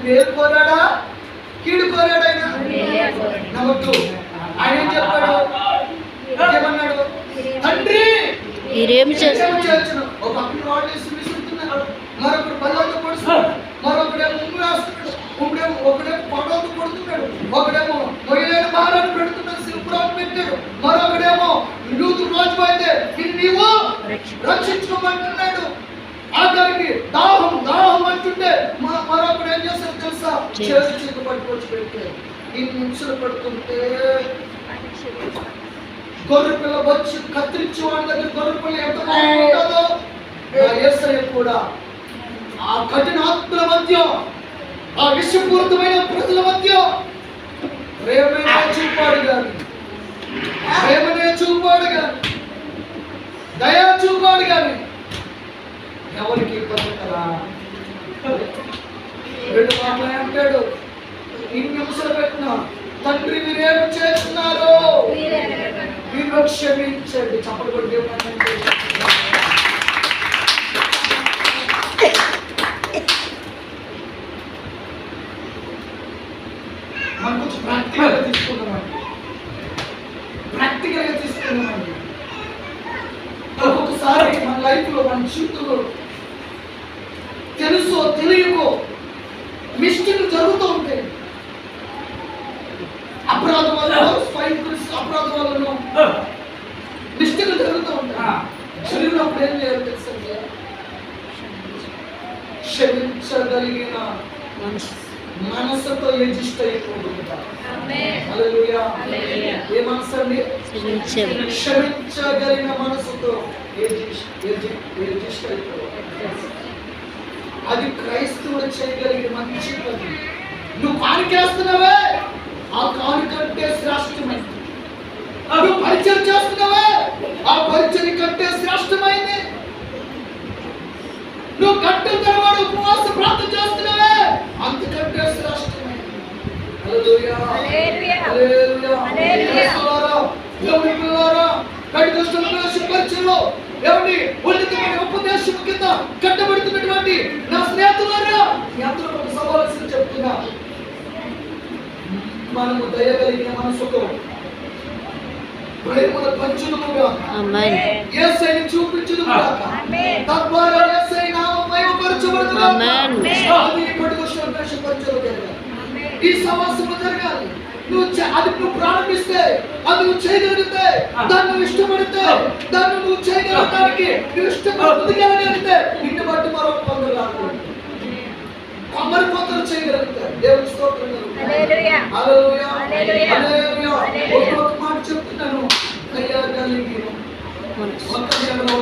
మేలు కోరాడా కీడు కోరాడు? ఆయన నెంబర్ 2 ఆయన ఏం చెప్పాడు? ఏమన్నాడు? తండ్రి మీరేమి చేస్తున్నాడు? ఒక అప్పుడు రాళ్ళు వేసి విసురుతున్నాడు, మరొకడు బల్లతో పొడుస్తున్నాడు, మరొకడేమో ఉమ్ము రాస్తున్నాడు, ఒకడేమో పొడవతో కొడుతున్నాడు, ఒకడేమో మొయ్యలేని భారాన్ని పెడుతున్నాడు, శిల్పురాన్ని పెట్టాడు, మరొకడేమో యూతు రోజు అయితే నీవు రక్షించుకోమంటున్నాడు. ఆఖరికి దాహం దాహం అంటుంటే మరొకడు ఏం చేస్తాడు తెలుసా? చేతులు పట్టుకొచ్చి పెట్టాడు. ఈ నిమిషాలు పడుతుంటే గొర్రె పిల్ల వచ్చి కత్తిరించి వాడి దగ్గర గొర్రె పిల్ల ఎంత బాగుంటుందో యేసయ్య కూడా ఆ కఠిన ఆత్మల మధ్య, ఆ విషపూరితమైన ప్రజల మధ్య ప్రేమనే చూపాడు గాని, ప్రేమనే చూపాడు గాని, దయా చూపాడు గాని ఎవరికి ఇబ్బందికరా? 2 మాటలు అంటాడు, ఇన్ని నిమిషాలు పెట్టిన తండ్రి మీరేమి చేస్తున్నారు? మీరు క్షమించండి. చప్పట్లు కొట్టి మనం కొంచెం ప్రాక్టికల్గా తీసుకున్నామండి. ఒక్కొక్కసారి మన లైఫ్లో మన జీవితంలో తెలుసో తెలియకో మిస్టేక్లు జరుగుతూ ఉంటాయి. అపరాధం వల్ల మిస్టేక్లు జరుగుతూ ఉంటాయి. జరిగినప్పుడు ఏం చేయాలి తెలుసండి? క్షమించగలిగిన మనసుతో రిజిస్ట్ అయిపోతుంటా. హల్లెలూయా. ఏ మనసు అండి? క్షమించగలిగిన మనసుతో రిజిస్ట్ అయిపోతుంది. అది క్రైస్తవుడు చేయగలిగిన మంచి పని. నువ్వు కానికేస్తున్నావే, ఆ కానికంటే శ్రేష్టమైంది. నువ్వు పరిచయం చేస్తున్నావే, ఆ పరిచయం కంటే శ్రేష్టమైంది. నువ్వు గంటల తరబడి ఉపవాస ప్రార్థన చేస్తున్నావే, అంతకంటే శ్రేష్టమైంది. హల్లెలూయా. హల్లెలూయా. హల్లెలూయా. పరిచయంలో ఏమండి ఉన్నతమైన ఉపదేశం కింద కట్టబడుతున్నటువంటి నా స్నేహితులారా, మీ అందరూ ఒక సవాల్సి చెప్తున్నా, మనము దయగలిగిన మనసుతో ప్రేమను పంచుదుముగా, యేసయ్యను చూపించుదుముగా, తద్వారా యేసయ్య నామం మహిమపరచబడునుగాక. అది ఇప్పటికి సంతోషపరచబడాలి. ఈ సమాసము జరగాలి. నువ్వు ప్రారంభిస్తే, అది నువ్వు చేయగలిగితే, దాన్ని నువ్వు ఇష్టపడితే, దాన్ని నువ్వు చేయగలగడానికి నువ్వు ఇష్టపడగలిగితే నిన్ను బట్టి మరొక కొందరు కాదు, మరి కొందరు చేయగలుగుతారు. దేవుని స్తోత్రం. హల్లెలూయా. హల్లెలూయా. హల్లెలూయా. ఒక మాట చెప్తున్నాను, దయగలిగిన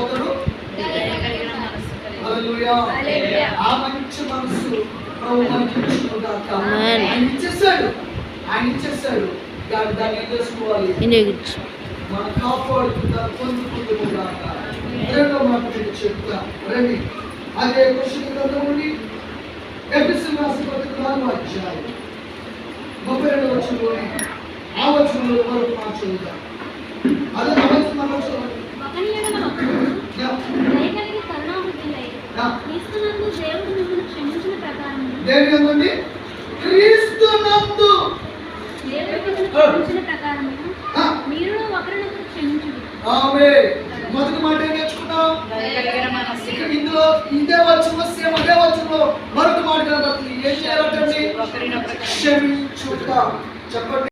ఒకరు హల్లెలూయా. ఆ మంచి మనసు ప్రభు మనకి ఇచ్చుగాక. ఆయన ఇచ్చేసాడు. దాన్ని ఏం చేసుకోవాలి? మన కాపాడుకుంటా పొందుకుంటుగాక. 2వ మాట చెప్తా రండి. అదే కృష్ణ గ్రంథం నుండి ఎఫెసీయులకు రాసిన పత్రిక 4వ అధ్యాయం 32వ వచనంలోని ఆ వచనంలో మరొక మాట చదువుతాం. అదే మనం చదవండి. దేవుని క్రీస్తునందు ఆమేన్. మొదటి మాట ఏం నేర్చుకున్నాం? ఇందులో ఇదే వచనంలో సేమ్ అదే వచనంలో మరొక మాట ఏం చేయాలంటే క్షమించుట. చెప్పండి.